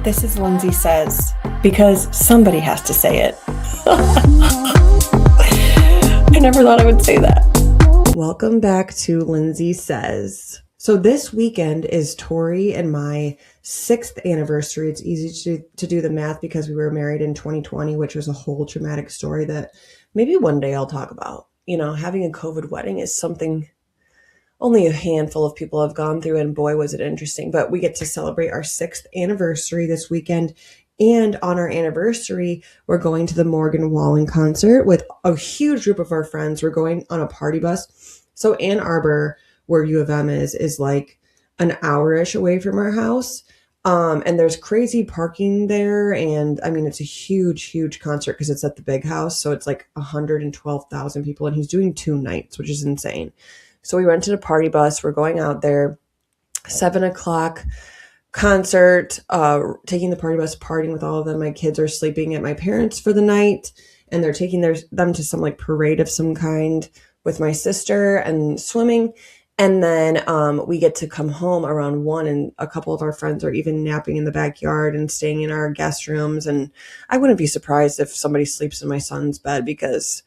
This is Lindsay Says, because somebody has to say it. I never thought I would say that. Welcome back to Lindsay Says. So this weekend is Torre and my 6th anniversary. It's easy to do the math because we were married in 2020, which was a whole traumatic story that maybe one day I'll talk about. You know, having a COVID wedding is something only a handful of people have gone through, and boy, was it interesting. But we get to celebrate our 6th anniversary this weekend. And on our anniversary, we're going to the Morgan Wallen concert with a huge group of our friends. We're going on a party bus. So Ann Arbor, where U of M is like an hour-ish away from our house. And there's crazy parking there. And I mean, it's a huge, huge concert because it's at the big house. So it's like 112,000 people, and he's doing 2 nights, which is insane. So we rented a party bus. We're going out there, 7:00 concert, taking the party bus, partying with all of them. My kids are sleeping at my parents' for the night, and they're taking them to some like parade of some kind with my sister and swimming. And then we get to come home around 1, and a couple of our friends are even napping in the backyard and staying in our guest rooms. And I wouldn't be surprised if somebody sleeps in my son's bed, because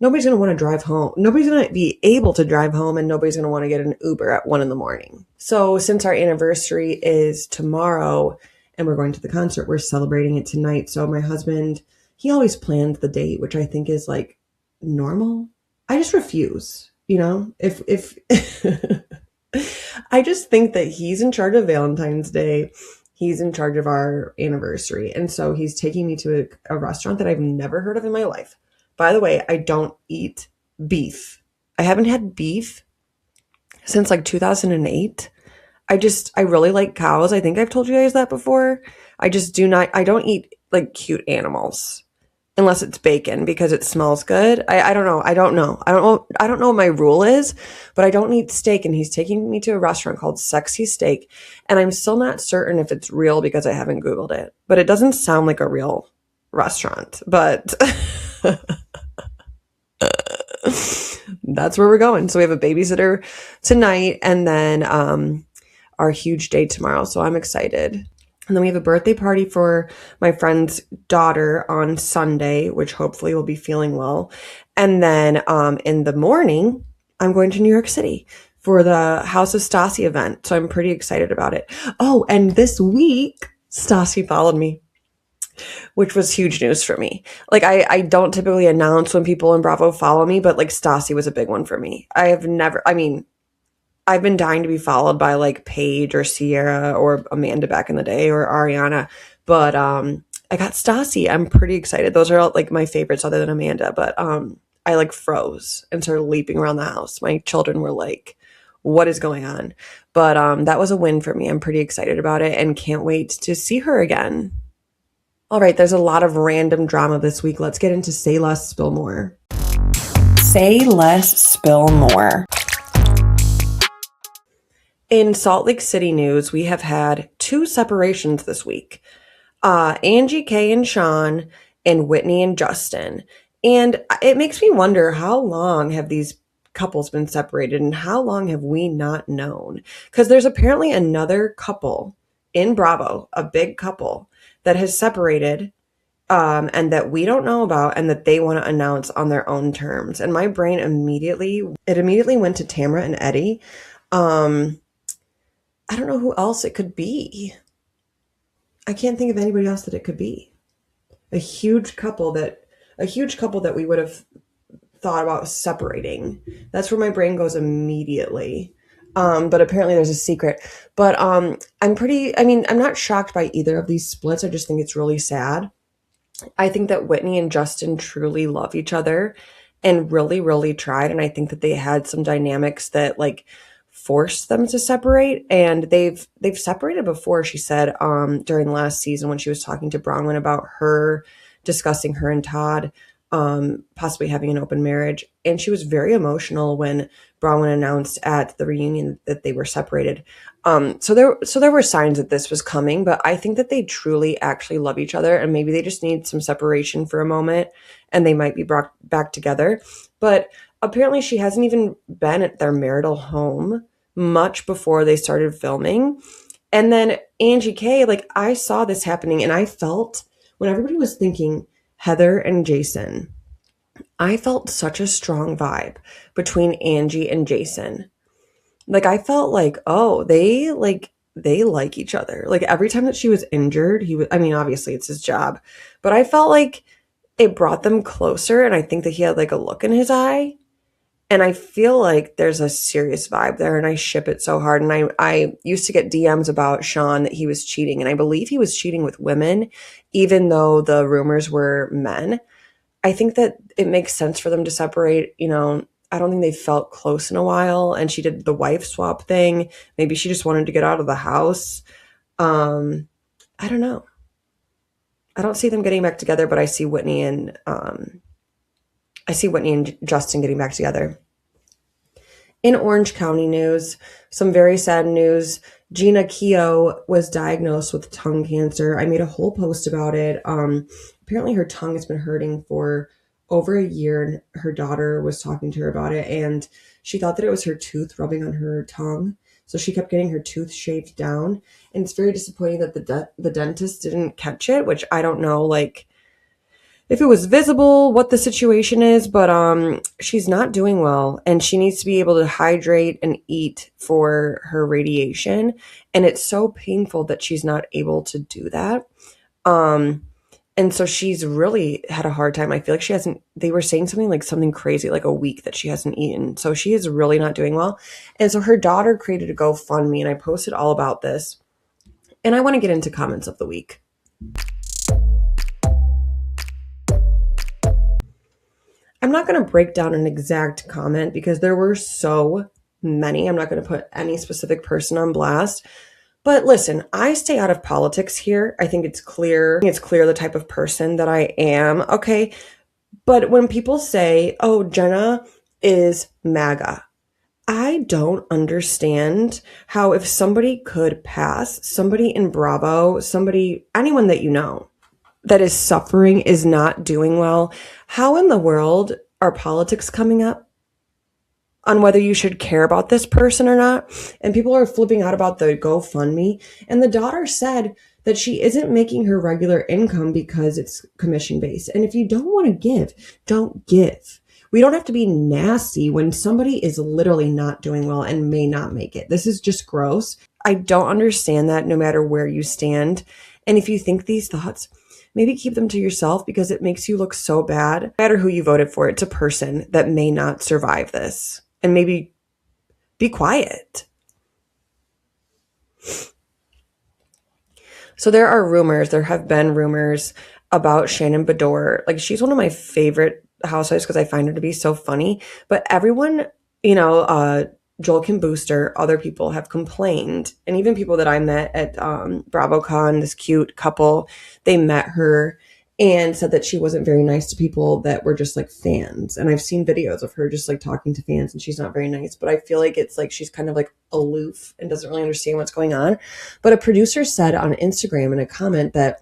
nobody's going to want to drive home. Nobody's going to be able to drive home, and nobody's going to want to get an Uber at 1 a.m. So since our anniversary is tomorrow and we're going to the concert, we're celebrating it tonight. So my husband, he always planned the date, which I think is like normal. I just refuse, you know, if I just think that he's in charge of Valentine's Day. He's in charge of our anniversary. And so he's taking me to a restaurant that I've never heard of in my life. By the way, I don't eat beef. I haven't had beef since like 2008. I really like cows. I think I've told you guys that before. I don't eat like cute animals unless it's bacon because it smells good. I don't know. I don't know what my rule is, but I don't eat steak. And he's taking me to a restaurant called Sexy Steak. And I'm still not certain if it's real because I haven't Googled it, but it doesn't sound like a real restaurant, but that's where we're going. So we have a babysitter tonight, and then our huge day tomorrow. So I'm excited. And then we have a birthday party for my friend's daughter on Sunday, which hopefully will be feeling well. And then in the morning, I'm going to New York City for the House of Stassi event. So I'm pretty excited about it. Oh, and this week, Stassi followed me, which was huge news for me. Like, I don't typically announce when people in Bravo follow me, but like Stassi was a big one for me. I've been dying to be followed by like Paige or Ciara or Amanda back in the day, or Ariana. But I got Stassi. I'm pretty excited. Those are all like my favorites other than Amanda. But I like froze and started leaping around the house. My children were like, what is going on? But that was a win for me. I'm pretty excited about it and can't wait to see her again. All right, there's a lot of random drama this week. Let's get into Say Less, Spill More. Say Less, Spill More. In Salt Lake City news, we have had 2 separations this week. Angie Keough and Shawn, and Whitney and Justin. And it makes me wonder, how long have these couples been separated, and how long have we not known? Because there's apparently another couple in Bravo, a big couple, that has separated and that we don't know about, and that they want to announce on their own terms. And my brain immediately went to Tamra and Eddie. I don't know who else it could be. I can't think of anybody else that it could be. A huge couple that we would have thought about separating. That's where my brain goes immediately. But apparently there's a secret. But I'm not shocked by either of these splits. I just think it's really sad. I think that Whitney and Justin truly love each other and really, really tried. And I think that they had some dynamics that like forced them to separate. And they've separated before, she said, during last season when she was talking to Bronwyn about her discussing her and Todd possibly having an open marriage. And she was very emotional when Bronwyn announced at the reunion that they were separated. So there were signs that this was coming, but I think that they truly actually love each other, and maybe they just need some separation for a moment and they might be brought back together. But apparently she hasn't even been at their marital home much before they started filming. And then Angie K, like I saw this happening and I felt when everybody was thinking Heather and Jason, I felt such a strong vibe between Angie and Jason. Like I felt like, oh, they like each other. Like every time that she was injured, I mean, obviously it's his job, but I felt like it brought them closer. And I think that he had like a look in his eye. And I feel like there's a serious vibe there and I ship it so hard. And I used to get DMs about Shawn that he was cheating. And I believe he was cheating with women, even though the rumors were men. I think that it makes sense for them to separate. You know, I don't think they felt close in a while. And she did the wife swap thing. Maybe she just wanted to get out of the house. I don't know. I don't see them getting back together, but I see Whitney and Justin getting back together. In Orange County news, some very sad news. Jeana Keough was diagnosed with tongue cancer. I made a whole post about it. Apparently her tongue has been hurting for over a year, and her daughter was talking to her about it, and she thought that it was her tooth rubbing on her tongue. So she kept getting her tooth shaved down, and it's very disappointing that the dentist didn't catch it, which I don't know, like, if it was visible, what the situation is, but she's not doing well, and she needs to be able to hydrate and eat for her radiation, and it's so painful that she's not able to do that. And so she's really had a hard time. I feel like they were saying something crazy, like a week that she hasn't eaten. So she is really not doing well. And so her daughter created a GoFundMe, and I posted all about this. And I want to get into comments of the week. I'm not going to break down an exact comment because there were so many. I'm not going to put any specific person on blast. But listen, I stay out of politics here. I think it's clear. It's clear the type of person that I am. Okay. But when people say, oh, Jeana is MAGA, I don't understand how if somebody could pass, somebody in Bravo, anyone that you know that is suffering, is not doing well, how in the world are politics coming up on whether you should care about this person or not? And people are flipping out about the GoFundMe. And the daughter said that she isn't making her regular income because it's commission based. And if you don't want to give, don't give. We don't have to be nasty when somebody is literally not doing well and may not make it. This is just gross. I don't understand that no matter where you stand. And if you think these thoughts, maybe keep them to yourself because it makes you look so bad. No matter who you voted for, it's a person that may not survive this. And maybe be quiet. So there have been rumors about Shannon Beador. Like, she's one of my favorite housewives because I find her to be so funny. But everyone, Joel Kim Booster, other people have complained. And even people that I met at BravoCon, this cute couple, they met her and said that she wasn't very nice to people that were just like fans. And I've seen videos of her just like talking to fans, and she's not very nice. But I feel like it's like she's kind of like aloof and doesn't really understand what's going on. But a producer said on Instagram in a comment that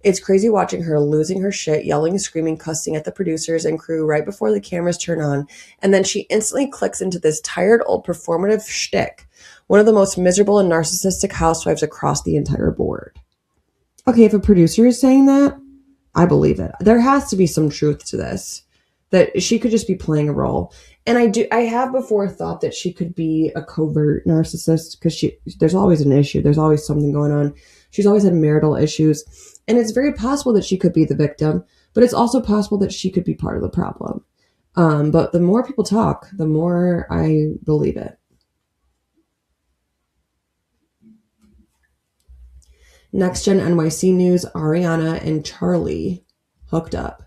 it's crazy watching her losing her shit, yelling, screaming, cussing at the producers and crew right before the cameras turn on. And then she instantly clicks into this tired old performative shtick. One of the most miserable and narcissistic housewives across the entire board. Okay, if a producer is saying that, I believe it. There has to be some truth to this, that she could just be playing a role. And I have before thought that she could be a covert narcissist because there's always an issue. There's always something going on. She's always had marital issues. And it's very possible that she could be the victim, but it's also possible that she could be part of the problem. But the more people talk, the more I believe it. Next Gen NYC news, Ariana and Charlie hooked up.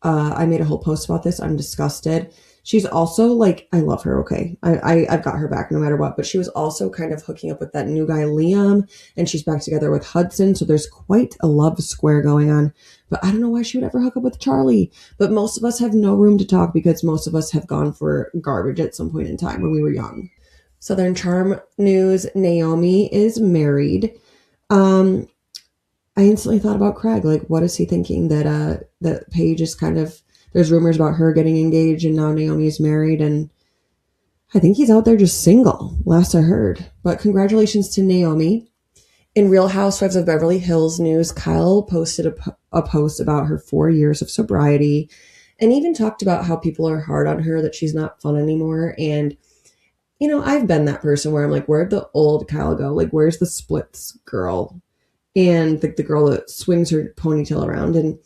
I made a whole post about this. I'm disgusted. She's also like, I love her. Okay. I've got her back no matter what, but she was also kind of hooking up with that new guy, Liam, and she's back together with Hudson. So there's quite a love square going on, but I don't know why she would ever hook up with Charlie. But most of us have no room to talk because most of us have gone for garbage at some point in time when we were young. Southern Charm news, Naomi is married. I instantly thought about Craig. Like, what is he thinking that Paige is kind of, there's rumors about her getting engaged and now Naomi's married, and I think he's out there just single, last I heard. But congratulations to Naomi. In Real Housewives of Beverly Hills news, Kyle posted a post about her 4 years of sobriety and even talked about how people are hard on her, that she's not fun anymore. And, I've been that person where I'm like, where'd the old Kyle go? Like, where's the splits girl? And the girl that swings her ponytail around. And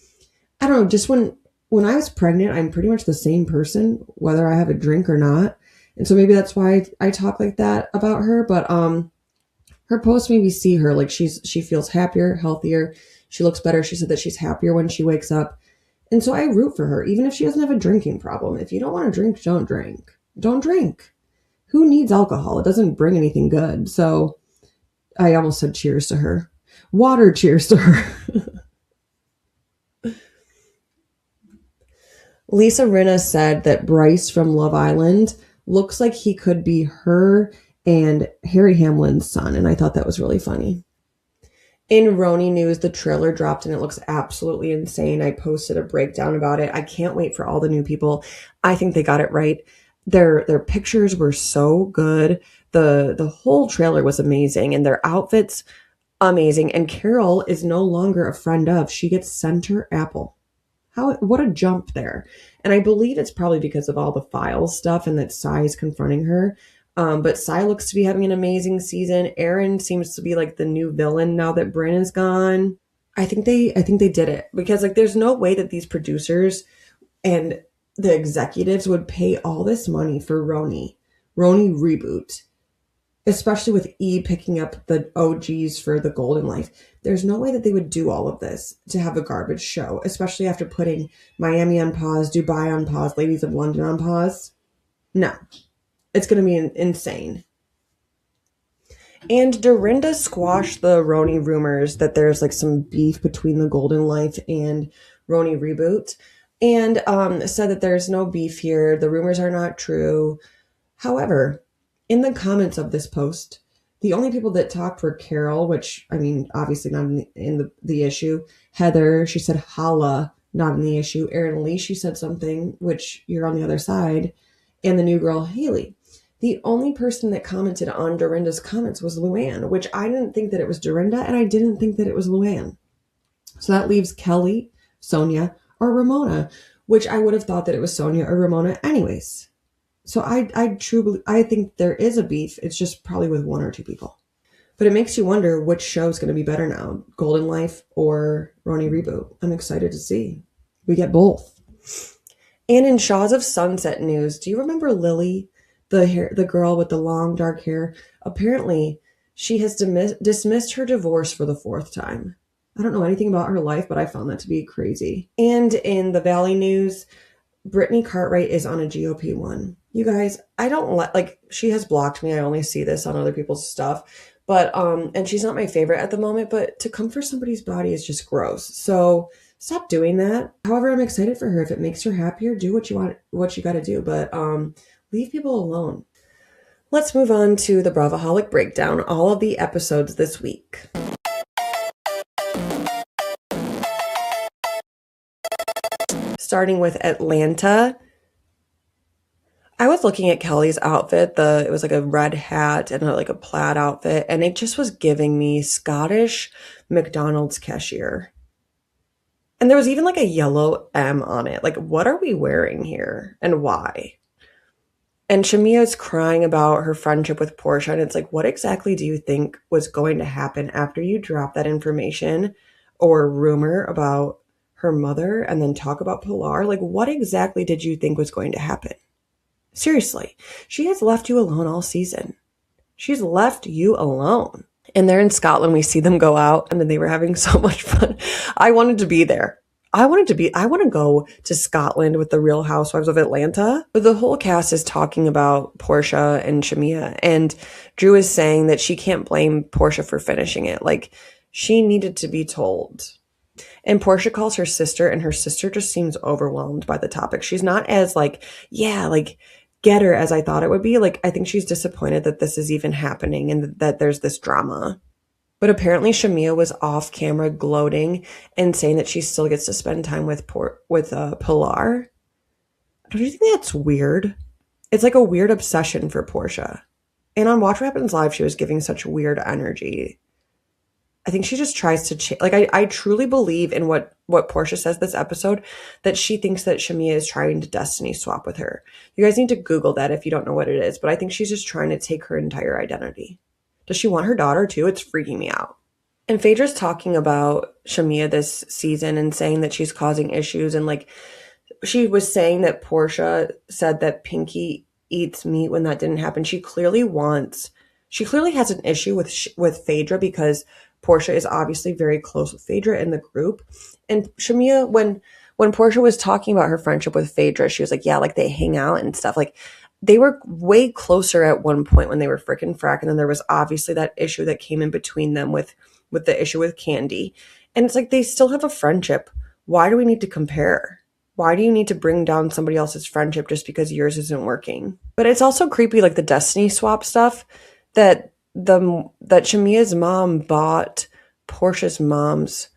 I don't know, just when I was pregnant, I'm pretty much the same person, whether I have a drink or not. And so maybe that's why I talk like that about her. But her post made me see her like she feels happier, healthier. She looks better. She said that she's happier when she wakes up. And so I root for her, even if she doesn't have a drinking problem. If you don't want to drink, don't drink. Don't drink. Who needs alcohol? It doesn't bring anything good. So I almost said cheers to her. Water cheers to her. Lisa Rinna said that Bryce from Love Island looks like he could be her and Harry Hamlin's son, and I thought that was really funny. In RHONY news, the trailer dropped and it looks absolutely insane. I posted a breakdown about it. I can't wait for all the new people. I think they got it right. Their pictures were so good. The whole trailer was amazing, and their outfits amazing. And Carol is no longer a friend of. She gets center apple. What a jump there. And I believe it's probably because of all the files stuff and that Sai is confronting her. But Sai looks to be having an amazing season. Aaron seems to be like the new villain now that Bryn is gone. I think they did it, because like there's no way that these producers and the executives would pay all this money for RHONY reboot, especially with E picking up the OGs for the Golden Life. There's no way that they would do all of this to have a garbage show, especially after putting Miami on pause, Dubai on pause, Ladies of London on pause. No, it's going to be insane. And Dorinda squashed the RHONY rumors that there's like some beef between the Golden Life and RHONY reboot, and said that there's no beef here. The rumors are not true. However, in the comments of this post, the only people that talked were Carol, which, I mean, obviously not in the issue. Heather, she said holla, not in the issue. Erin Lee, she said something, which you're on the other side. And the new girl, Haley. The only person that commented on Dorinda's comments was Luann, which I didn't think that it was Dorinda, and I didn't think that it was Luann. So that leaves Kelly, Sonia, or Ramona, which I would have thought that it was Sonia or Ramona anyways. So I think there is a beef. It's just probably with one or two people. But it makes you wonder which show is going to be better now, Golden Life or RHONY reboot. I'm excited to see. We get both. And in Shaws of Sunset news, do you remember Lily, the girl with the long dark hair? Apparently, she has dismissed her divorce for the 4th time. I don't know anything about her life, but I found that to be crazy. And in the Valley news, Brittany Cartwright is on a GOP one. You guys, I don't she has blocked me. I only see this on other people's stuff. But, and she's not my favorite at the moment, but to come for somebody's body is just gross. So stop doing that. However, I'm excited for her. If it makes her happier, do what you want, what you got to do. But, leave people alone. Let's move on to the Bravoholic Breakdown, all of the episodes this week. Starting with Atlanta. I was looking at Kelly's outfit. It was like a red hat and like a plaid outfit, and it just was giving me Scottish McDonald's cashier. And there was even like a yellow M on it. Like, what are we wearing here and why? And Shamia is crying about her friendship with Portia, and it's like, what exactly do you think was going to happen after you drop that information or rumor about her mother and then talk about Pilar? Like, what exactly did you think was going to happen? Seriously, she has left you alone all season. She's left you alone. And they're in Scotland. We see them go out, and then they were having so much fun. I wanted to be there. I want to go to Scotland with the Real Housewives of Atlanta. But the whole cast is talking about Portia and Shamia, and Drew is saying that she can't blame Portia for finishing it. Like, she needed to be told. And Portia calls her sister, and her sister just seems overwhelmed by the topic. She's not as get her as I thought it would be. Like, I think she's disappointed that this is even happening and that there's this drama. But apparently Shamia was off camera gloating and saying that she still gets to spend time with Pilar. Don't you think that's weird? It's like a weird obsession for Portia. And on Watch What Happens Live, she was giving such weird energy. I think she just tries to like, I truly believe in what Portia says this episode, that she thinks that Shamea is trying to destiny swap with her. You guys need to Google that if you don't know what it is, but I think she's just trying to take her entire identity. Does she want her daughter too? It's freaking me out. And Phaedra's talking about Shamea this season and saying that she's causing issues. And like, she was saying that Portia said that Pinky eats meat when that didn't happen. She clearly has an issue with Phaedra, because Portia is obviously very close with Phaedra in the group. And Shamea, when Portia was talking about her friendship with Phaedra, she was like, yeah, like they hang out and stuff. Like they were way closer at one point when they were frickin' frack. And then there was obviously that issue that came in between them with the issue with Candy. And it's like, they still have a friendship. Why do we need to compare? Why do you need to bring down somebody else's friendship just because yours isn't working? But it's also creepy, like the destiny swap stuff, that Shamea's mom bought Portia's mom's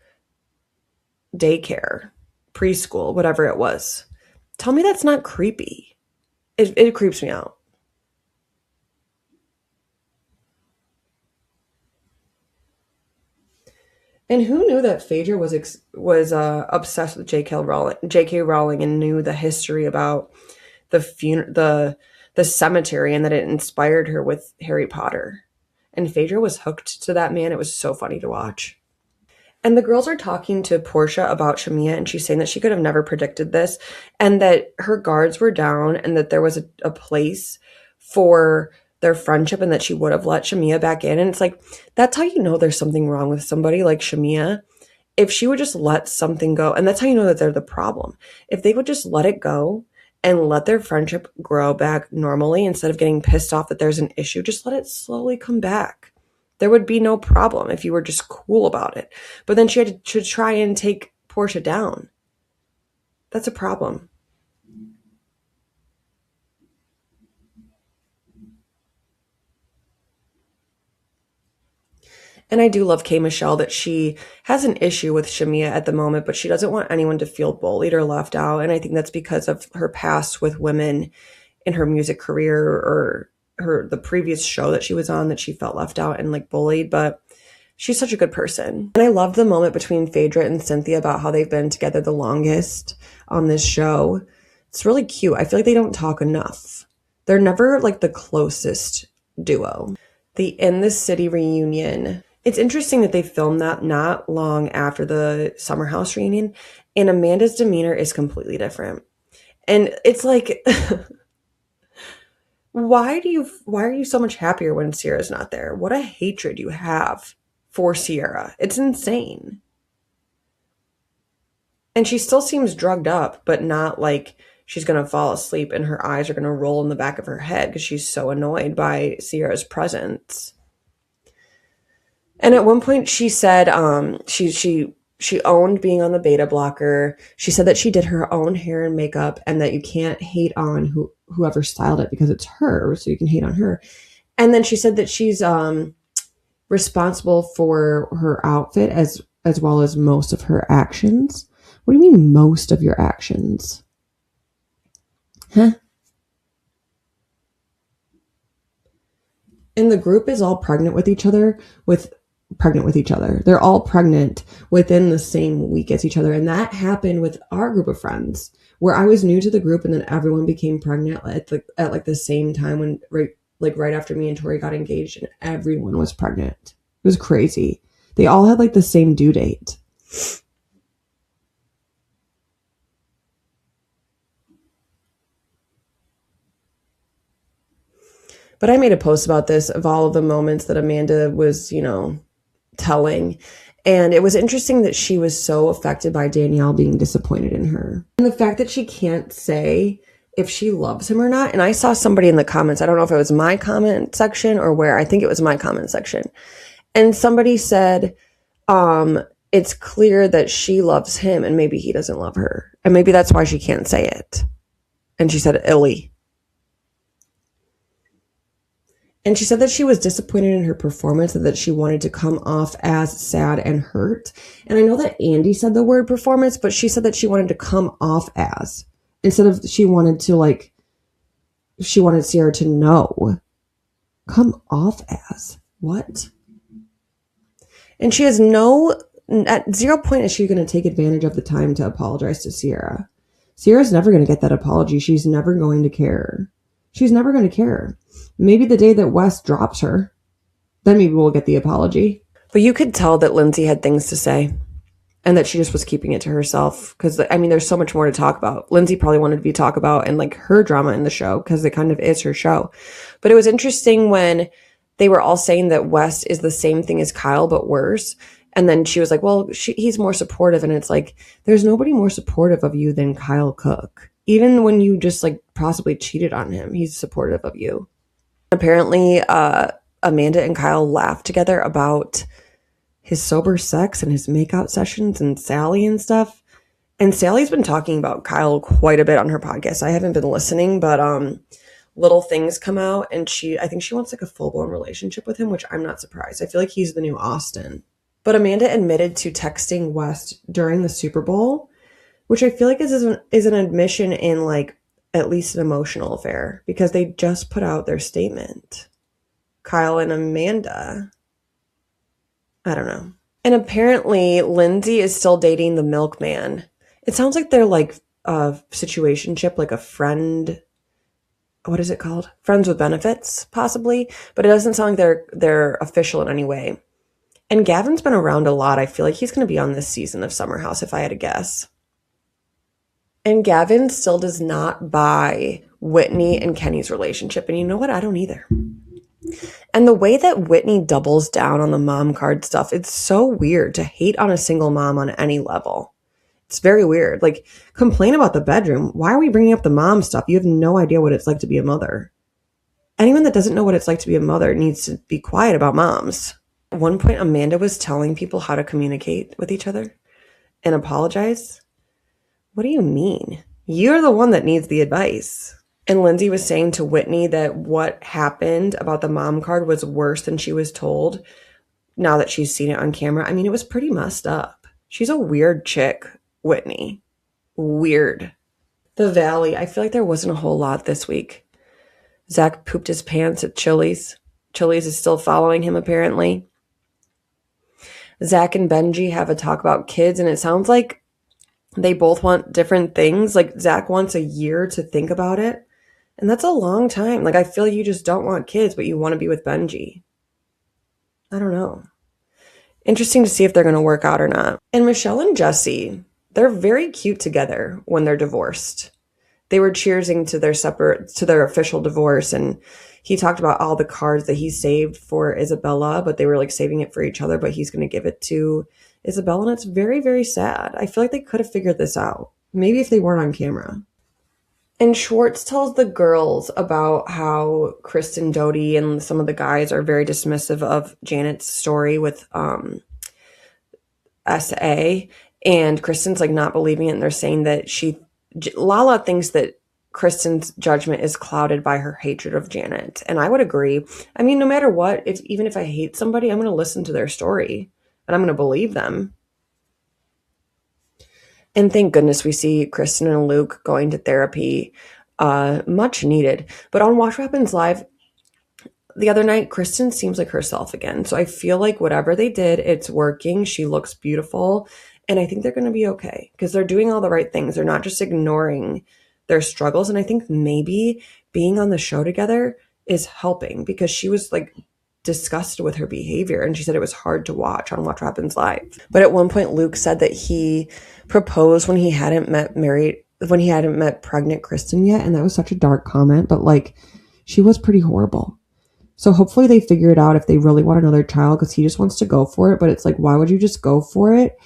daycare, preschool, whatever it was. Tell me that's not creepy. It creeps me out. And who knew that Phaedra was obsessed with J.K. Rowling, and knew the history about the cemetery, and that it inspired her with Harry Potter. And Phaedra was hooked to that man. It was so funny to watch. And the girls are talking to Portia about Shamea, and she's saying that she could have never predicted this, and that her guards were down, and that there was a place for their friendship, and that she would have let Shamea back in. And it's like, that's how you know there's something wrong with somebody like Shamea. If she would just let something go, and that's how you know that they're the problem. If they would just let it go and let their friendship grow back normally, instead of getting pissed off that there's an issue, just let it slowly come back. There would be no problem if you were just cool about it. But then she had to try and take Portia down. That's a problem. And I do love K. Michelle, that she has an issue with Shamea at the moment, but she doesn't want anyone to feel bullied or left out. And I think that's because of her past with women in her music career, or the previous show that she was on, that she felt left out and like bullied. But she's such a good person. And I love the moment between Phaedra and Cynthia about how they've been together the longest on this show. It's really cute. I feel like they don't talk enough. They're never like the closest duo. The In the City reunion. It's interesting that they filmed that not long after the Summer House reunion, and Amanda's demeanor is completely different. And it's like, why are you so much happier when Ciara's not there? What a hatred you have for Ciara. It's insane. And she still seems drugged up, but not like she's going to fall asleep and her eyes are going to roll in the back of her head because she's so annoyed by Ciara's presence. And at one point she said she owned being on the beta blocker. She said that she did her own hair and makeup, and that you can't hate on whoever styled it because it's her, so you can hate on her. And then she said that she's responsible for her outfit as well as most of her actions. What do you mean most of your actions? Huh? And the group is all pregnant with each other. They're all pregnant within the same week as each other. And that happened with our group of friends, where I was new to the group and then everyone became pregnant at like the same time, when right after me and Torre got engaged, and everyone was pregnant. It was crazy. They all had like the same due date. But I made a post about this, of all of the moments that Amanda was, telling. And it was interesting that she was so affected by Danielle being disappointed in her. And the fact that she can't say if she loves him or not. And I saw somebody in the comments, I don't know if it was my comment section or where, I think it was my comment section. And somebody said, it's clear that she loves him and maybe he doesn't love her. And maybe that's why she can't say it. And she said, Illy. And she said that she was disappointed in her performance and that she wanted to come off as sad and hurt. And I know that Andy said the word performance, but she said that she wanted to come off as, instead of she wanted Ciara to know. Come off as. What? And she has at 0 point is she going to take advantage of the time to apologize to Ciara. Ciara's never going to get that apology. She's never going to care. She's never going to care. Maybe the day that Wes drops her, then maybe we'll get the apology. But you could tell that Lindsay had things to say and that she just was keeping it to herself. Because, I mean, there's so much more to talk about. Lindsay probably wanted to be talk about and like her drama in the show because it kind of is her show. But it was interesting when they were all saying that Wes is the same thing as Kyle, but worse. And then she was like, well, he's more supportive. And it's like, there's nobody more supportive of you than Kyle Cook. Even when you just like possibly cheated on him, he's supportive of you. Apparently, Amanda and Kyle laughed together about his sober sex and his makeout sessions and Sally and stuff. And Sally's been talking about Kyle quite a bit on her podcast. I haven't been listening, but little things come out. And I think she wants like a full-blown relationship with him, which I'm not surprised. I feel like he's the new Austin. But Amanda admitted to texting West during the Super Bowl, which I feel like is an admission in like at least an emotional affair because they just put out their statement. Kyle and Amanda. I don't know. And apparently Lindsay is still dating the milkman. It sounds like they're like a situationship, like a friend. What is it called? Friends with benefits, possibly. But it doesn't sound like they're official in any way. And Gavin's been around a lot. I feel like he's going to be on this season of Summer House, if I had to guess. And Gavin still does not buy Whitney and Kenny's relationship. And you know what? I don't either. And the way that Whitney doubles down on the mom card stuff, it's so weird to hate on a single mom on any level. It's very weird. Like, complain about the bedroom. Why are we bringing up the mom stuff? You have no idea what it's like to be a mother. Anyone that doesn't know what it's like to be a mother needs to be quiet about moms. At one point, Amanda was telling people how to communicate with each other and apologize. What do you mean? You're the one that needs the advice. And Lindsay was saying to Whitney that what happened about the mom card was worse than she was told now that she's seen it on camera. I mean, it was pretty messed up. She's a weird chick, Whitney. Weird. The Valley. I feel like there wasn't a whole lot this week. Zach pooped his pants at Chili's. Chili's is still following him, apparently. Zach and Benji have a talk about kids, and it sounds like they both want different things. Like, Zach wants a year to think about it, and that's a long time. Like, I feel you just don't want kids, but you want to be with Benji. I don't know. Interesting to see if they're going to work out or not. And Michelle and Jesse, they're very cute together when they're divorced. They were cheersing to their official divorce, and he talked about all the cards that he saved for Isabella, but they were like saving it for each other, but he's going to give it to Isabella, and it's very, very sad. I feel like they could have figured this out. Maybe if they weren't on camera. And Schwartz tells the girls about how Kristen Doty and some of the guys are very dismissive of Janet's story with SA, and Kristen's like not believing it, and they're saying that Lala thinks that Kristen's judgment is clouded by her hatred of Janet. And I would agree. I mean, no matter what, even if I hate somebody, I'm going to listen to their story and I'm going to believe them. And thank goodness we see Kristen and Luke going to therapy. Much needed. But on Watch What Happens Live the other night, Kristen seems like herself again. So I feel like whatever they did, it's working. She looks beautiful. And I think they're going to be okay because they're doing all the right things. They're not just ignoring their struggles. And I think maybe being on the show together is helping because she was like disgusted with her behavior. And she said it was hard to watch on Watch What Happens Live. But at one point, Luke said that he proposed when he hadn't met pregnant Kristen yet. And that was such a dark comment, but like she was pretty horrible. So hopefully they figure it out if they really want another child because he just wants to go for it. But it's like, why would you just go for it?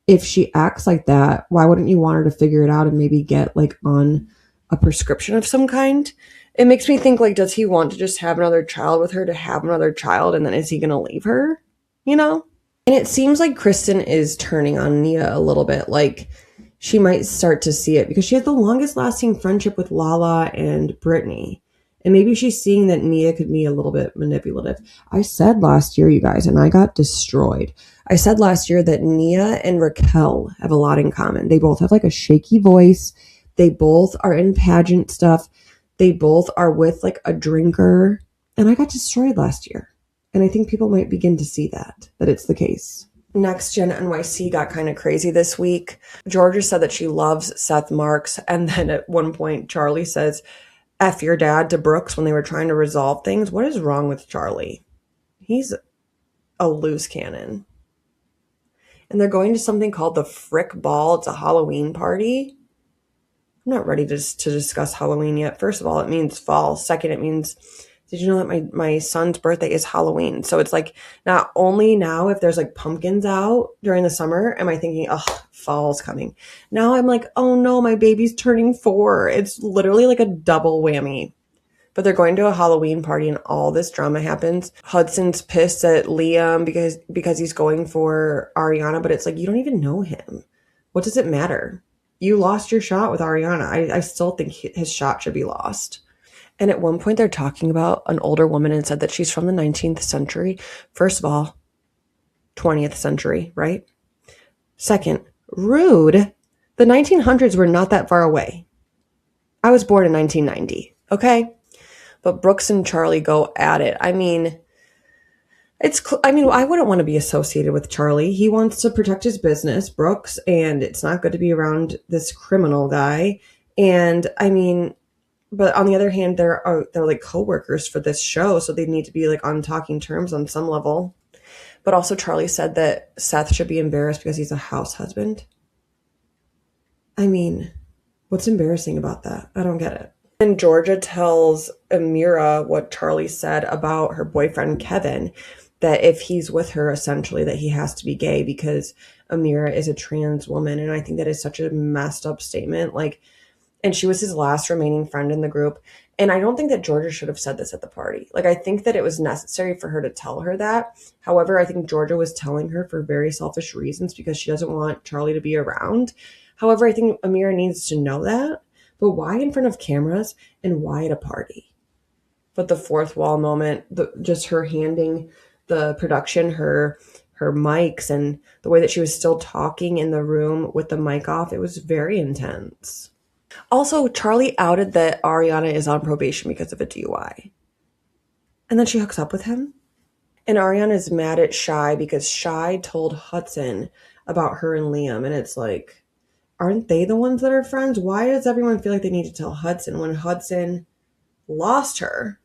If she acts like that, why wouldn't you want her to figure it out and maybe get like on a prescription of some kind? It makes me think like, does he want to just have another child with her to have another child? And then is he going to leave her? You know? And it seems like Kristen is turning on Nia a little bit. Like she might start to see it because she has the longest lasting friendship with Lala and Brittany. And maybe she's seeing that Nia could be a little bit manipulative. I said last year, you guys, and I got destroyed. I said last year that Nia and Raquel have a lot in common. They both have like a shaky voice. They both are in pageant stuff. They both are with like a drinker. And I got destroyed last year. And I think people might begin to see that it's the case. Next, Jen NYC got kind of crazy this week. Georgia said that she loves Seth Marks. And then at one point, Charlie says, F your dad to Brooks when they were trying to resolve things. What is wrong with Charlie? He's a loose cannon. And they're going to something called the Frick Ball. It's a Halloween party. I'm not ready to discuss Halloween yet. First of all, it means fall. Second, it means, did you know that my son's birthday is Halloween? So it's like, not only now if there's like pumpkins out during the summer, am I thinking, oh, fall's coming. Now I'm like, oh no, my baby's turning 4. It's literally like a double whammy. But they're going to a Halloween party and all this drama happens. Hudson's pissed at Liam because he's going for Ariana, but it's like, you don't even know him. What does it matter? You lost your shot with Ariana. I still think his shot should be lost. And at one point they're talking about an older woman and said that she's from the 19th century. First of all, 20th century, right? Second, rude. The 1900s were not that far away. I was born in 1990, okay? But Brooks and Charlie go at it. I mean, I wouldn't want to be associated with Charlie. He wants to protect his business, Brooks, and it's not good to be around this criminal guy. And I mean, but on the other hand, they're like coworkers for this show, so they need to be like on talking terms on some level. But also Charlie said that Seth should be embarrassed because he's a house husband. I mean, what's embarrassing about that? I don't get it. And Georgia tells Amira what Charlie said about her boyfriend, Kevin, that if he's with her, essentially, that he has to be gay because Amira is a trans woman. And I think that is such a messed up statement. Like, and she was his last remaining friend in the group. And I don't think that Georgia should have said this at the party. Like, I think that it was necessary for her to tell her that. However, I think Georgia was telling her for very selfish reasons because she doesn't want Charlie to be around. However, I think Amira needs to know that. But why in front of cameras and why at a party? But the fourth wall moment, just her handing the production her mics and the way that she was still talking in the room with the mic off, it was very intense. Also, Charlie outed that Ariana is on probation because of a DUI. And then she hooks up with him. And Ariana is mad at Shy because Shy told Hudson about her and Liam. And it's like, aren't they the ones that are friends? Why does everyone feel like they need to tell Hudson when Hudson lost her?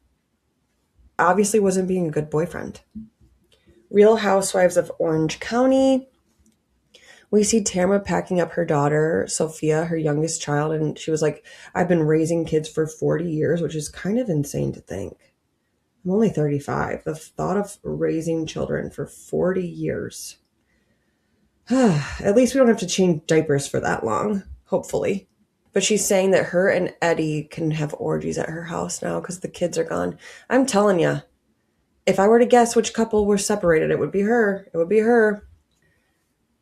Obviously wasn't being a good boyfriend. Real Housewives of Orange County. We see Tamara packing up her daughter, Sophia, her youngest child, and she was like, I've been raising kids for 40 years, which is kind of insane to think. I'm only 35. The thought of raising children for 40 years. At least we don't have to change diapers for that long, hopefully. But she's saying that her and Eddie can have orgies at her house now because the kids are gone. I'm telling you, if I were to guess which couple were separated, it would be her. It would be her.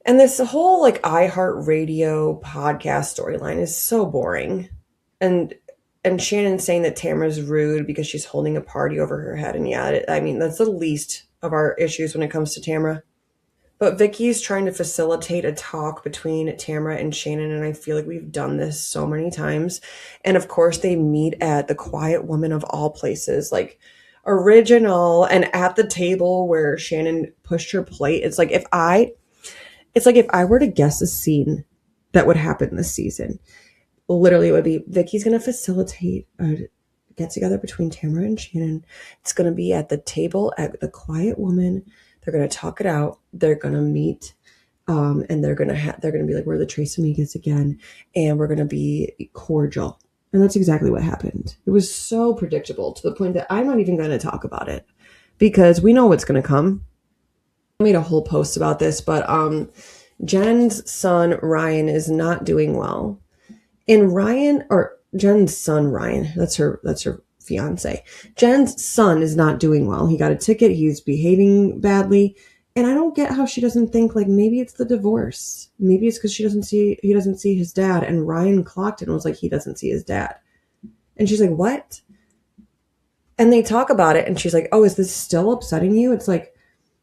And this whole like iHeartRadio podcast storyline is so boring. And Shannon's saying that Tamara's rude because she's holding a party over her head. And yeah, I mean, that's the least of our issues when it comes to Tamara. But Vicky's trying to facilitate a talk between Tamara and Shannon, and I feel like we've done this so many times. And of course, they meet at the Quiet Woman of all places, like original, and at the table where Shannon pushed her plate. It's like if I were to guess a scene that would happen this season, literally it would be Vicky's going to facilitate a get together between Tamara and Shannon. It's going to be at the table at the Quiet Woman. They're going to talk it out. They're going to meet, and they're going to be like, we're the Tres Amigas again, and we're going to be cordial. And that's exactly what happened. It was so predictable to the point that I'm not even going to talk about it because we know what's going to come. I made a whole post about this, but Jen's son Ryan is not doing well. And Jen's son Ryan, that's her fiance. Jen's son is not doing well. He got a ticket. He's behaving badly. And I don't get how she doesn't think like maybe it's the divorce. Maybe it's because he doesn't see his dad. And Ryan clocked it and was like, he doesn't see his dad. And she's like, what? And they talk about it and she's like, oh, is this still upsetting you? It's like,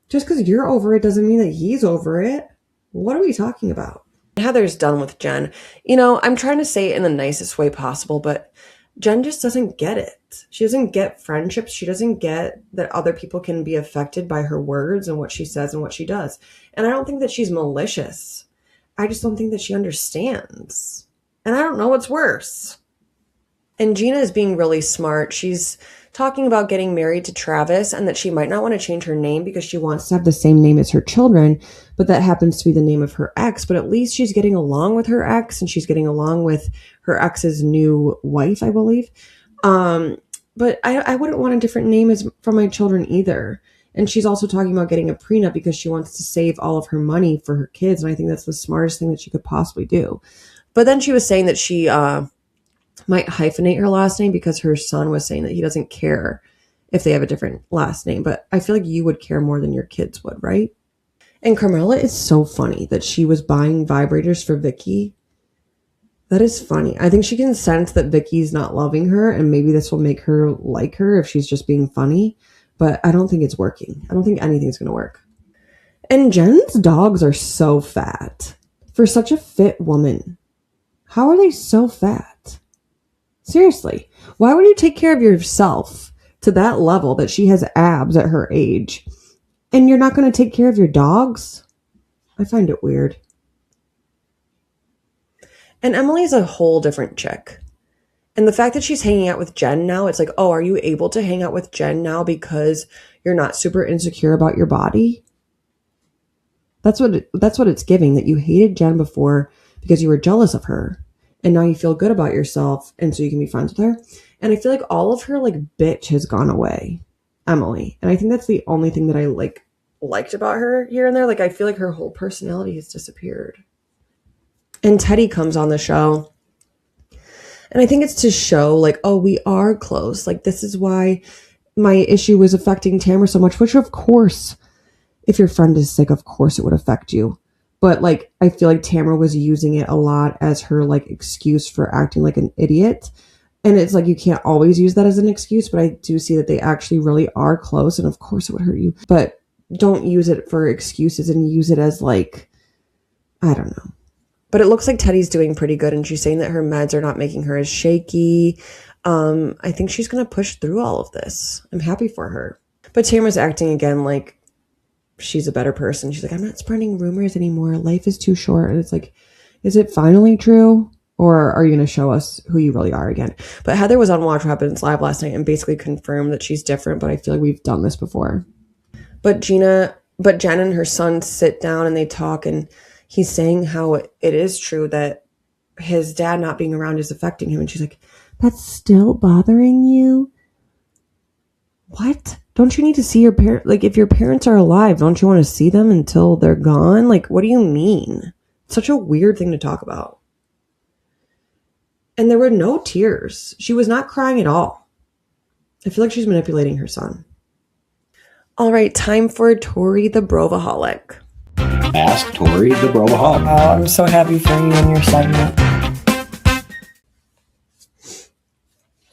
just because you're over it doesn't mean that he's over it. What are we talking about? Heather's done with Jen. You know, I'm trying to say it in the nicest way possible, but Jen just doesn't get it. She doesn't get friendships. She doesn't get that other people can be affected by her words and what she says and what she does. And I don't think that she's malicious. I just don't think that she understands. And I don't know what's worse. And Jeana is being really smart. She's talking about getting married to Travis and that she might not want to change her name because she wants to have the same name as her children, but that happens to be the name of her ex. But at least she's getting along with her ex and she's getting along with her ex's new wife, I believe. But I wouldn't want a different name as from my children either. And she's also talking about getting a prenup because she wants to save all of her money for her kids. And I think that's the smartest thing that she could possibly do. But then she was saying that she might hyphenate her last name because her son was saying that he doesn't care if they have a different last name. But I feel like you would care more than your kids would, right? And Carmela is so funny that she was buying vibrators for Vicky. That is funny. I think she can sense that Vicky's not loving her, and maybe this will make her like her if she's just being funny. But I don't think it's working. I don't think anything's going to work. And Jen's dogs are so fat. For such a fit woman, how are they so fat? Seriously, why would you take care of yourself to that level that she has abs at her age and you're not going to take care of your dogs? I find it weird. And Emily's a whole different chick. And the fact that she's hanging out with Jen now, it's like, oh, are you able to hang out with Jen now because you're not super insecure about your body? That's what it's giving, that you hated Jen before because you were jealous of her. And now you feel good about yourself, and so you can be friends with her. And I feel like all of her bitch has gone away, Emily. And I think that's the only thing that I liked about her here and there. I feel like her whole personality has disappeared. And Teddy comes on the show. And I think it's to show oh, we are close. This is why my issue was affecting Tamara so much, which of course, if your friend is sick, of course it would affect you. But I feel like Tamara was using it a lot as her excuse for acting like an idiot. And it's you can't always use that as an excuse, but I do see that they actually really are close. And of course it would hurt you, but don't use it for excuses and use it as I don't know. But it looks like Teddy's doing pretty good. And she's saying that her meds are not making her as shaky. I think she's going to push through all of this. I'm happy for her. But Tamara's acting again she's a better person. She's I'm not spreading rumors anymore. Life is too short. And it's is it finally true? Or are you going to show us who you really are again? But Heather was on Watch What Happens Live last night and basically confirmed that she's different. But I feel like we've done this before. But Jen and her son sit down and they talk. And he's saying how it is true that his dad not being around is affecting him. And she's like, that's still bothering you? What? Don't you need to see your parents? If your parents are alive, don't you want to see them until they're gone? What do you mean? It's such a weird thing to talk about. And there were no tears. She was not crying at all. I feel like she's manipulating her son. All right, time for Torre the Bravoholic. Ask Torre the BROvoholic. Oh, I'm so happy for you and your segment.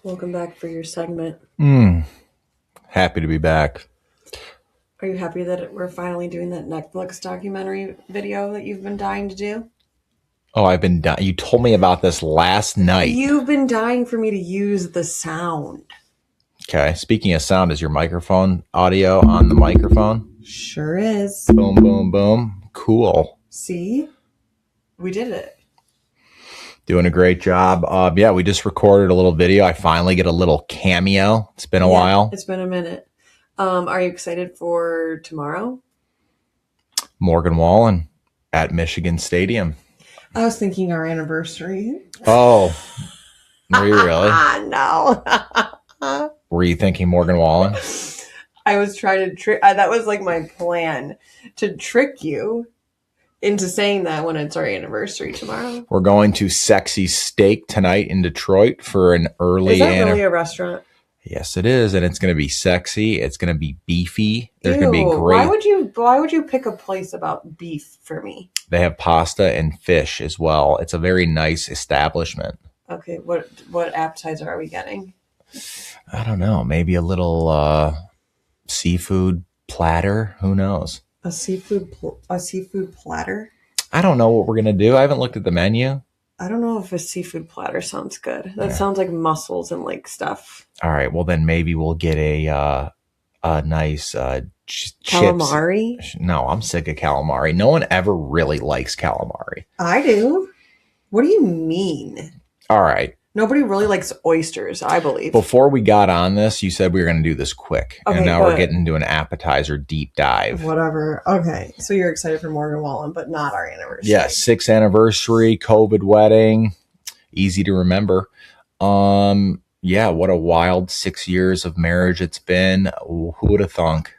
Welcome back for your segment. Happy to be back. Are you happy that we're finally doing that Netflix documentary video that you've been dying to do? Oh, I've been dying. You told me about this last night. You've been dying for me to use the sound. Okay. Speaking of sound, is your microphone audio on the microphone? Sure is. Boom, boom, boom. Cool. See? We did it. Doing a great job. Yeah, we just recorded a little video. I finally get a little cameo. It's been a while. It's been a minute. Are you excited for tomorrow? Morgan Wallen at Michigan Stadium. I was thinking our anniversary. Oh, were you really? No. Were you thinking Morgan Wallen? I was trying to trick. That was my plan, to trick you into saying that when it's our anniversary tomorrow. We're going to Sexy Steak tonight in Detroit for an early. Is that really a restaurant? Yes, it is, and it's going to be sexy. It's going to be beefy. There's going to be great. Why would you pick a place about beef for me? They have pasta and fish as well. It's a very nice establishment. Okay, what appetizer are we getting? I don't know. Maybe a little seafood platter. Who knows? A seafood platter? I don't know what we're going to do. I haven't looked at the menu. I don't know if a seafood platter sounds good. That sounds like mussels and like stuff. All right. Well, then maybe we'll get a nice Calamari? Chips. No, I'm sick of calamari. No one ever really likes calamari. I do. What do you mean? All right. Nobody really likes oysters, I believe. Before we got on this, you said we were going to do this quick. Okay, and now we're getting into an appetizer deep dive. Whatever. Okay. So you're excited for Morgan Wallen, but not our anniversary. Yeah, 6th anniversary, COVID wedding. Easy to remember. Yeah, what a wild 6 years of marriage it's been. Who would have thunk?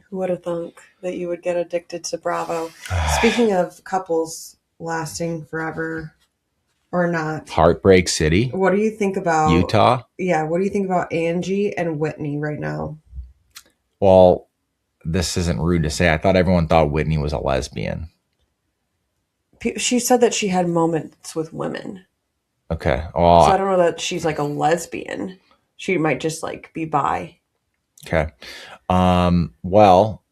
Who would have thunk that you would get addicted to Bravo? Speaking of couples lasting forever or not. Heartbreak City. What do you think about Utah? Yeah, what do you think about Angie and Whitney right now? Well, this isn't rude to say. I thought everyone thought Whitney was a lesbian. She said that she had moments with women. Okay. Well, so I don't know that she's like a lesbian. She might just like be bi. Okay. Well,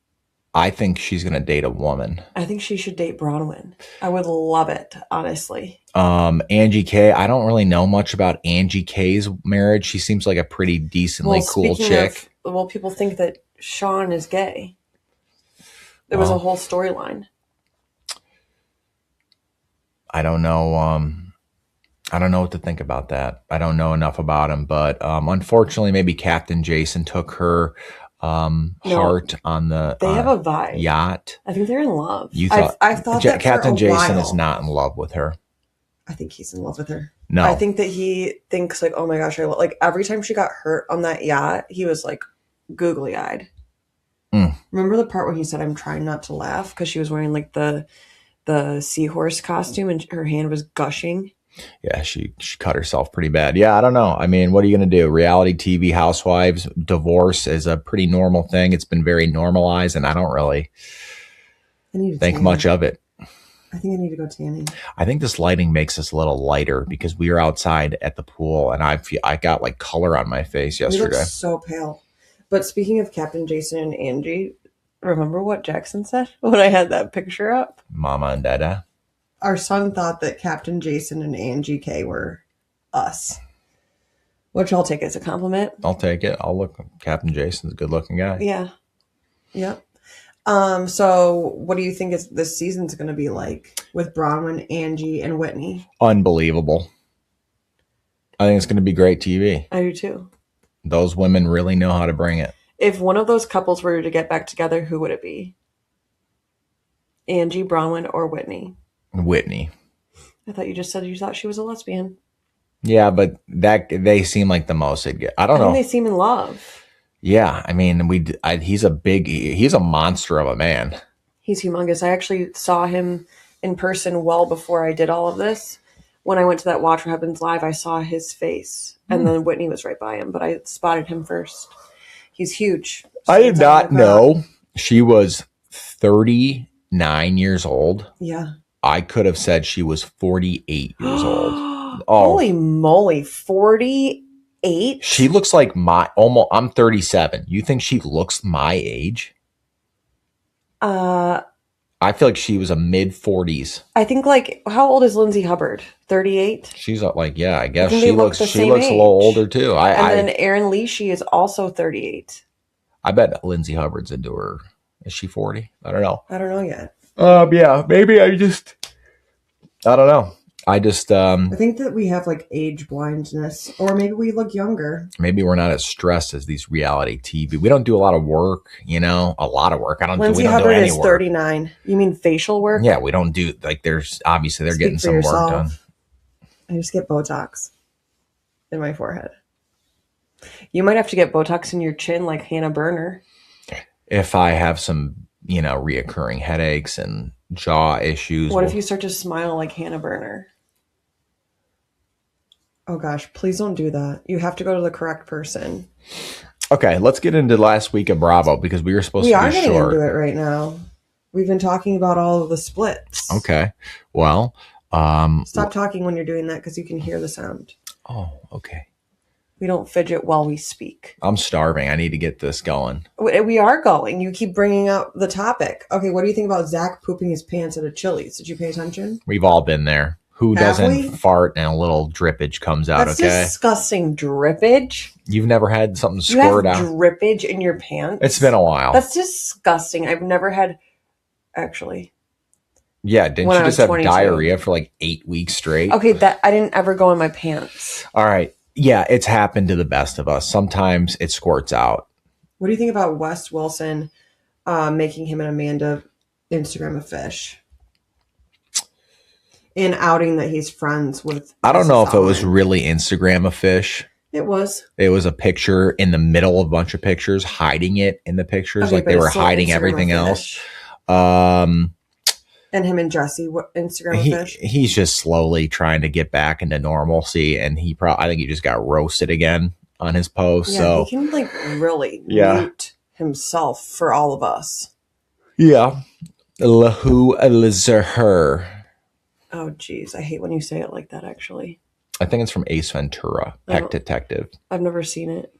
I think she's going to date a woman. I think she should date Bronwyn. I would love it, honestly. Angie Keough. I don't really know much about Angie Keough's marriage. She seems like a pretty decently cool chick. People think that Shawn is gay. There was a whole storyline. I don't know. I don't know what to think about that. I don't know enough about him, but unfortunately, maybe Captain Jason took her heart on the they have a vibe yacht. I think they're in love. I've thought that Captain Jason is not in love with her. I think he's in love with her. No, I think that he thinks like, oh my gosh, like every time she got hurt on that yacht, he was like googly eyed. Remember the part when he said, "I'm trying not to laugh" because she was wearing like the seahorse costume and her hand was gushing. Yeah, she cut herself pretty bad. Yeah, I don't know. I mean, what are you going to do? Reality TV housewives, divorce is a pretty normal thing. It's been very normalized, and I don't really think much of it. I think I need to go tanning. I think this lighting makes us a little lighter because we were outside at the pool, and I got like color on my face yesterday. You look so pale. But speaking of Captain Jason and Angie, remember what Jackson said when I had that picture up? Mama and Dada. Our son thought that Captain Jason and Angie Keough were us, which I'll take as a compliment. I'll take it. I'll look. Captain Jason's a good-looking guy. Yeah. Yep. So what do you think this season's going to be like with Bronwyn, Angie, and Whitney? Unbelievable. I think it's going to be great TV. I do too. Those women really know how to bring it. If one of those couples were to get back together, who would it be? Angie, Bronwyn, or Whitney? Whitney. I thought you just said you thought she was a lesbian. Yeah, but they seem like the most they'd get. I don't know. They seem in love. Yeah, I mean, he's a monster of a man. He's humongous. I actually saw him in person well before I did all of this. When I went to that Watch What Happens Live, I saw his face, and then Whitney was right by him, but I spotted him first. He's huge. I did not know she was 39 years old. Yeah. I could have said she was 48 years old. Oh, holy moly, 48? She looks like I'm 37. You think she looks my age? I feel like she was a mid-40s. I think like, how old is Lindsay Hubbard? 38? She's like, yeah, I guess she looks a little older too. Then Erin Leachy is also 38. I bet Lindsay Hubbard's into her. Is she 40? I don't know. I don't know yet. Yeah, maybe I don't know. I think that we have like age blindness, or maybe we look younger. Maybe we're not as stressed as these reality TV. We don't do a lot of work, a lot of work. Lindsay Hubbard is 39. You mean facial work? Yeah, we don't do there's obviously they're getting some work done. I just get Botox in my forehead. You might have to get Botox in your chin like Hannah Berner. If I have some, reoccurring headaches and jaw issues. What if you start to smile like Hannah Berner? Oh gosh, please don't do that. You have to go to the correct person. Okay, let's get into last week of Bravo because we were supposed to be short. We are getting into it right now. We've been talking about all of the splits. Okay, well. Stop talking when you're doing that because you can hear the sound. Oh, okay. We don't fidget while we speak. I'm starving. I need to get this going. We are going. You keep bringing up the topic. Okay, what do you think about Zach pooping his pants at a Chili's? Did you pay attention? We've all been there. Who doesn't fart and a little drippage comes out, That's okay? disgusting. Drippage? You've never had something squirt out? Drippage in your pants? It's been a while. That's disgusting. I've never had, actually. Yeah, didn't you just have diarrhea for like 8 weeks straight? Okay, that I didn't ever go in my pants. All right. Yeah, it's happened to the best of us. Sometimes it squirts out. What do you think about Wes Wilson making him and Amanda Instagram a fish? And outing that he's friends with. I don't know if it was really Instagram a fish. It was. It was a picture in the middle of a bunch of pictures, hiding it in the pictures. Okay, like they were hiding everything else. And him and Jesse, Instagram a fish? He's just slowly trying to get back into normalcy. And I think he just got roasted again on his post. Yeah, so he can like really mute himself for all of us. Yeah. Lahu Elizahur. Oh, geez. I hate when you say it like that, actually. I think it's from Ace Ventura, Pet Detective. I've never seen it.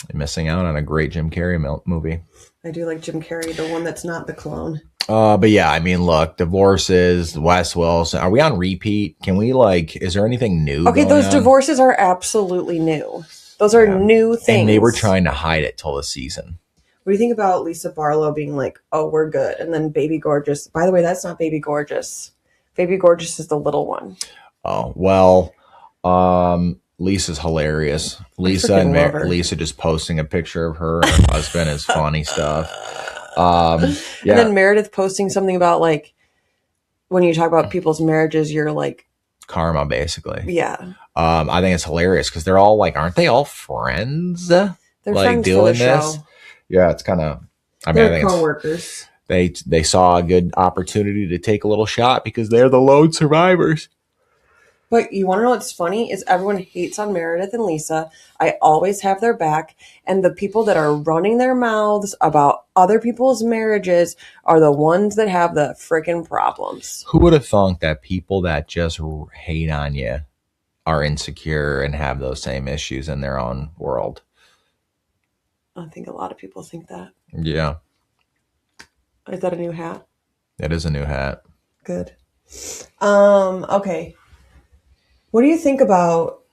You're missing out on a great Jim Carrey movie. I do like Jim Carrey, the one that's not the clone. But yeah, I mean, look, divorces, Wes Wilson. Are we on repeat? Can we is there anything new? Okay, those divorces are absolutely new. Those are new things. And they were trying to hide it till the season. What do you think about Lisa Barlow being like, oh, we're good. And then Baby Gorgeous. By the way, that's not Baby Gorgeous. Baby Gorgeous is the little one. Oh, well, Lisa's hilarious. Lisa just posting a picture of her and her husband is funny stuff. And then Meredith posting something about when you talk about people's marriages, you're like karma, basically. Yeah. I think it's hilarious because they're all aren't they all friends? They're friends doing for the this. Show. Yeah, it's kind of. They're co-workers. They saw a good opportunity to take a little shot because they're the lone survivors. But you want to know what's funny is everyone hates on Meredith and Lisa. I always have their back. And the people that are running their mouths about other people's marriages are the ones that have the freaking problems. Who would have thought that people that just hate on you are insecure and have those same issues in their own world? I think a lot of people think that. Yeah. Is that a new hat? It is a new hat. Good. Okay. What do you think about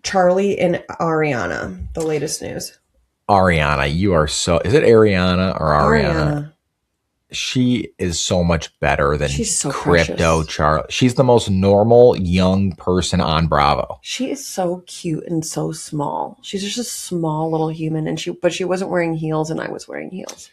Charlie and Ariana, the latest news? Ariana, you are so... Is it Ariana or Ariana? She is so much better than Crypto Charlie. She's the most normal young person on Bravo. She is so cute and so small. She's just a small little human, but she wasn't wearing heels, and I was wearing heels.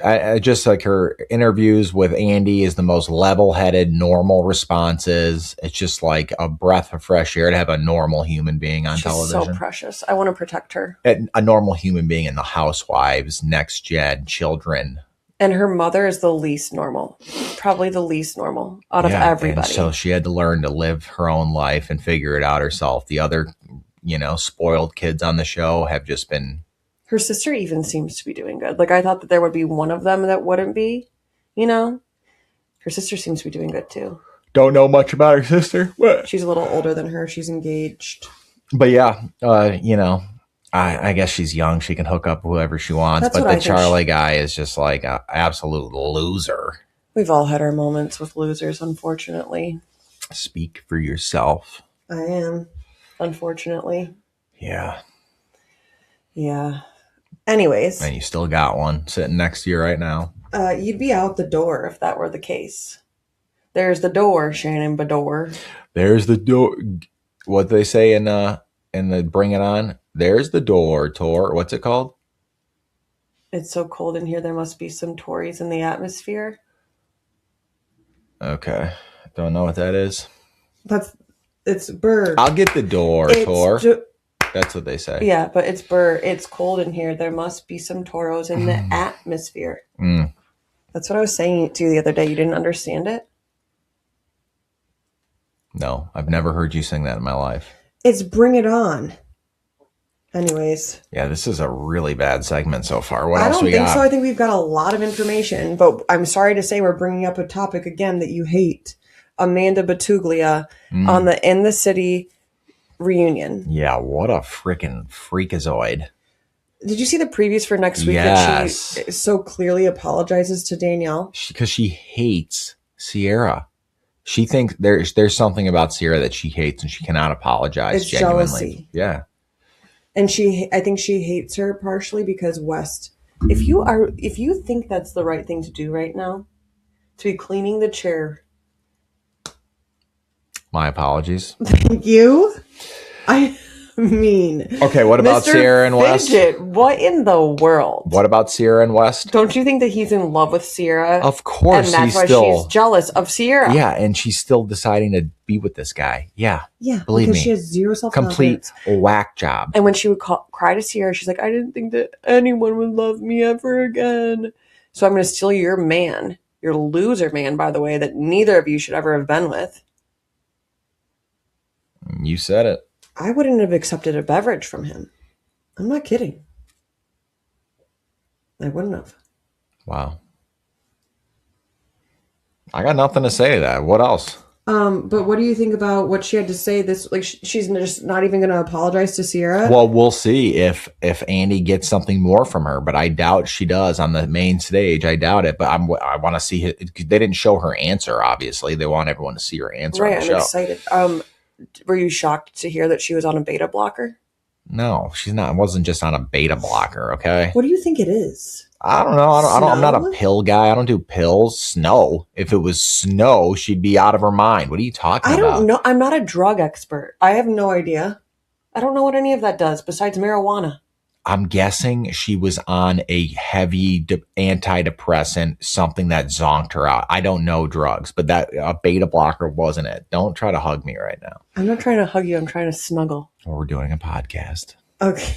I just like her interviews with Andy is the most level-headed, normal responses. It's just like a breath of fresh air to have a normal human being on television. She's so precious. I want to protect her. A normal human being in the Housewives, Next Gen, Children. And her mother is the least normal. Probably the least normal out of everybody. And so she had to learn to live her own life and figure it out herself. The other, spoiled kids on the show have just been... Her sister even seems to be doing good. I thought that there would be one of them that wouldn't be, Her sister seems to be doing good too. Don't know much about her sister. What? She's a little older than her. She's engaged. But yeah, I guess she's young. She can hook up whoever she wants. But the Charlie guy is just like an absolute loser. We've all had our moments with losers, unfortunately. Speak for yourself. I am, unfortunately. Yeah. Yeah. Anyways. And you still got one sitting next to you right now. You'd be out the door if that were the case. There's the door, Shannon Bador. There's the door. What they say in the Bring It On? There's the door, Torre. What's it called? It's so cold in here. There must be some Tories in the atmosphere. Okay. Don't know what that is. It's bird. I'll get the door, Torre. That's what they say. Yeah, but it's bird. It's cold in here. There must be some toros in the atmosphere. Mm. That's what I was saying to you the other day. You didn't understand it? No, I've never heard you sing that in my life. It's Bring It On. Anyways. Yeah, this is a really bad segment so far. What else we got? I don't think so. I think we've got a lot of information, but I'm sorry to say we're bringing up a topic again that you hate. Amanda Batuglia on the In the City reunion. Yeah, what a freaking freakazoid. Did you see the previews for next week that she so clearly apologizes to Danielle? Because she hates Ciara. She thinks there's something about Ciara that she hates and she cannot apologize It's genuinely. jealousy. Yeah. And I think she hates her partially because West, if you think that's the right thing to do right now, to be cleaning the chair. My apologies. Thank you. I mean. Okay, what about Mr. Ciara and West? Fidget, what in the world? What about Ciara and West? Don't you think that he's in love with Ciara? Of course, and that's why she's jealous of Ciara. Yeah, and she's still deciding to be with this guy. Yeah, believe because me, she has zero self-confidence. complete whack job. And when she would cry to Ciara, she's like, "I didn't think that anyone would love me ever again. So I'm going to steal your man, your loser man, by the way, that neither of you should ever have been with." You said it. I wouldn't have accepted a beverage from him. I'm not kidding. I wouldn't have. Wow. I got nothing to say to that. What else? But what do you think about what she had to say? This, like, she's just not even going to apologize to Ciara. Well, we'll see if Andy gets something more from her, but I doubt she does on the main stage. I doubt it, but I want to see it. They didn't show her answer. Obviously, they want everyone to see her answer. Right, on the show. I'm excited. Were you shocked to hear that she was on a beta blocker? No, she's not. It wasn't just on a beta blocker. Okay. What do you think it is? I don't know. I'm not a pill guy. I don't do pills. Snow. If it was snow, she'd be out of her mind. What are you talking about? I don't know. I'm not a drug expert. I have no idea. I don't know what any of that does besides marijuana. I'm guessing she was on a heavy antidepressant, something that zonked her out. I don't know drugs, but that a beta blocker wasn't it. Don't try to hug me right now. I'm not trying to hug you. I'm trying to snuggle. Well, we're doing a podcast. Okay.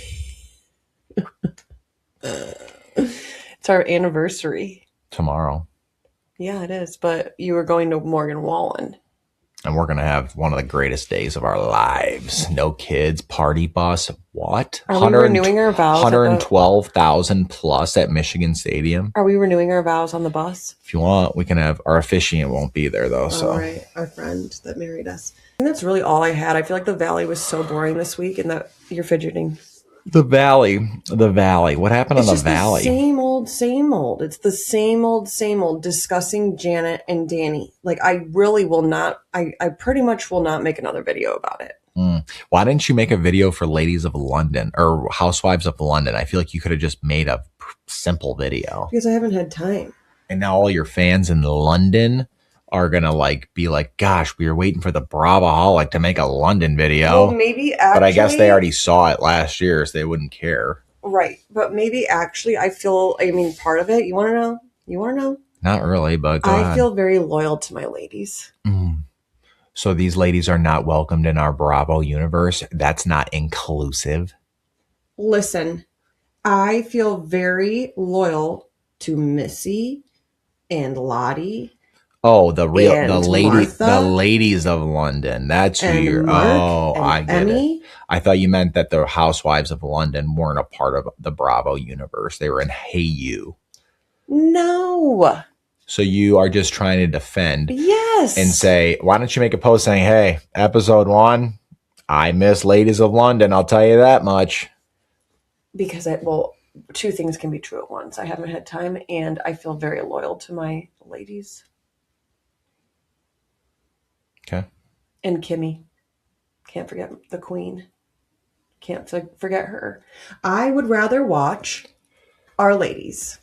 It's our anniversary. Tomorrow. Yeah, it is. But you were going to Morgan Wallen. And we're going to have one of the greatest days of our lives. No kids, party bus. What? Are we renewing our vows? 112,000 plus at Michigan Stadium. Are we renewing our vows on the bus? If you want, we can have, our officiant won't be there though. So. All right, our friend that married us. I think that's really all I had. I feel like the Valley was so boring this week and that you're fidgeting. The Valley. What happened on the Valley? The same old. It's the same old discussing Janet and Danny. Like, I really will not, I pretty much will not make another video about it. Why didn't you make a video for Ladies of London or Housewives of London? I feel like you could have just made a simple video. Because I haven't had time. And now all your fans in London are going to be like, gosh, we were waiting for the Bravoholic to make a London video. Well, maybe actually. But I guess they already saw it last year, so they wouldn't care. Right. But maybe actually part of it, you want to know? Not really, but go I ahead. feel very loyal to my ladies. So these ladies are not welcomed in our Bravo universe. That's not inclusive. Listen, I feel very loyal to Missy and Lottie. Oh, the Martha, ladies of London. That's who you're. Mark I get Emmy. it. I thought you meant that the Housewives of London weren't a part of the Bravo universe. They were in Hey You. No. So you are just trying to defend. Yes. And say, why don't you make a post saying, hey, episode 1, I miss Ladies of London. I'll tell you that much. Because two things can be true at once. I haven't had time and I feel very loyal to my ladies. Okay. And Kimmy. Can't forget the queen. Can't forget her. I would rather watch our ladies.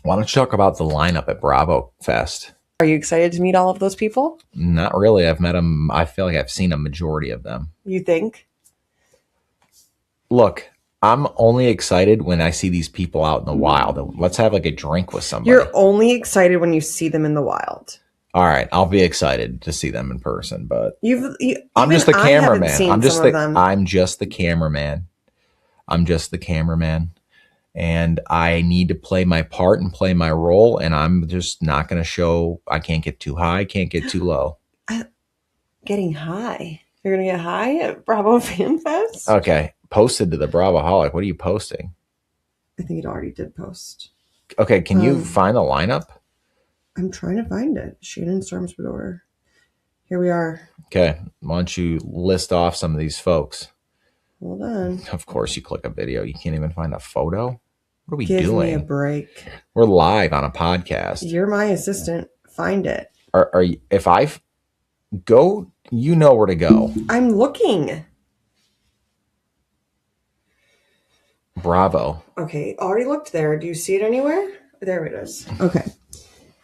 Why don't you talk about the lineup at Bravo Fest? Are you excited to meet all of those people? Not really. I've met them. I feel like I've seen a majority of them. You think? Look, I'm only excited when I see these people out in the wild. Let's have a drink with somebody. You're only excited when you see them in the wild. All right, I'll be excited to see them in person, but I'm just the cameraman. I'm just the cameraman. And I need to play my part and play my role, and I'm just not going to show. I can't get too high, can't get too low. Getting high? You're going to get high at Bravo Fan Fest? Okay, posted to the Bravoholic. What are you posting? I think it already did post. Okay, can you find the lineup? I'm trying to find it. Shannon Stormsbador. Here we are. Okay, why don't you list off some of these folks? Hold on. Of course, you click a video. You can't even find a photo? What are we doing? Give me a break. We're live on a podcast. You're my assistant. Find it. Are you, if I Go, you know where to go. I'm looking. Bravo. Okay, already looked there. Do you see it anywhere? There it is. Okay.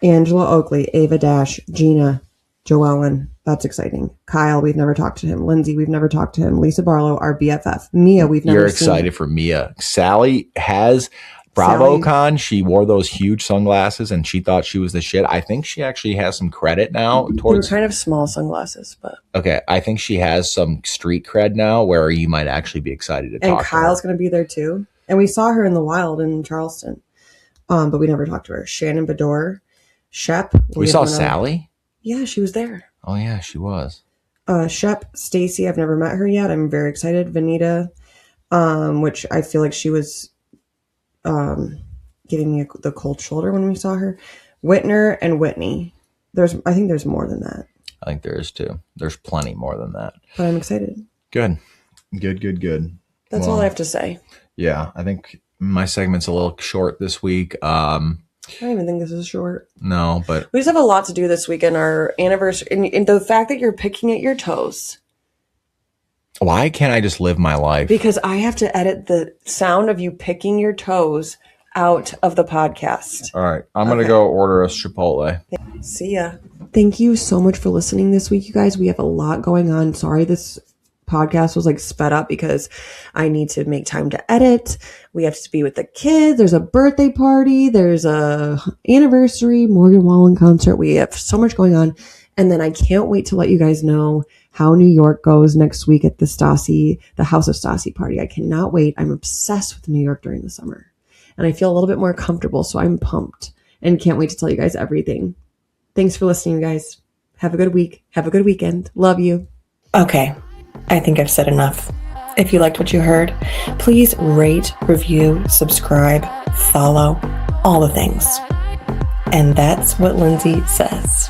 Angela Oakley, Ava Dash, Jeana, Joellen. That's exciting. Kyle, we've never talked to him. Lindsay, we've never talked to him. Lisa Barlow, our BFF. Mia, we've never seen. You're excited for Mia. Sally has BravoCon. She wore those huge sunglasses and she thought she was the shit. I think she actually has some credit now. They were kind of small sunglasses, but. Okay, I think she has some street cred now where you might actually be excited to talk to her. And Kyle's going to be there too. And we saw her in the wild in Charleston, but we never talked to her. Shannon Bedore, Shep. We saw Sally? Yeah, she was there. Oh, yeah, she was. Shep, Stacy, I've never met her yet. I'm very excited. Vanita, which I feel like she was giving me the cold shoulder when we saw her. Whitner and Whitney. I think there's more than that. I think there is too. There's plenty more than that. But I'm excited. Good. Good. That's all I have to say. Yeah, I think my segment's a little short this week. I don't even think this is short. No, but we just have a lot to do this weekend. Our anniversary, and the fact that you're picking at your toes. Why can't I just live my life? Because I have to edit the sound of you picking your toes out of the podcast. All right, I'm gonna go order us Chipotle. See ya. Thank you so much for listening this week, you guys. We have a lot going on. Sorry, this podcast was like sped up because I need to make time to edit. We have to be with the kids. There's a birthday party. There's a anniversary, Morgan Wallen concert. We have so much going on. And then I can't wait to let you guys know how New York goes next week at the House of Stassi party. I cannot wait. I'm obsessed with New York during the summer. And I feel a little bit more comfortable. So I'm pumped and can't wait to tell you guys everything. Thanks for listening, guys. Have a good week. Have a good weekend. Love you. Okay. I think I've said enough. If you liked what you heard, please rate, review, subscribe, follow, all the things. And that's what Lindsay says.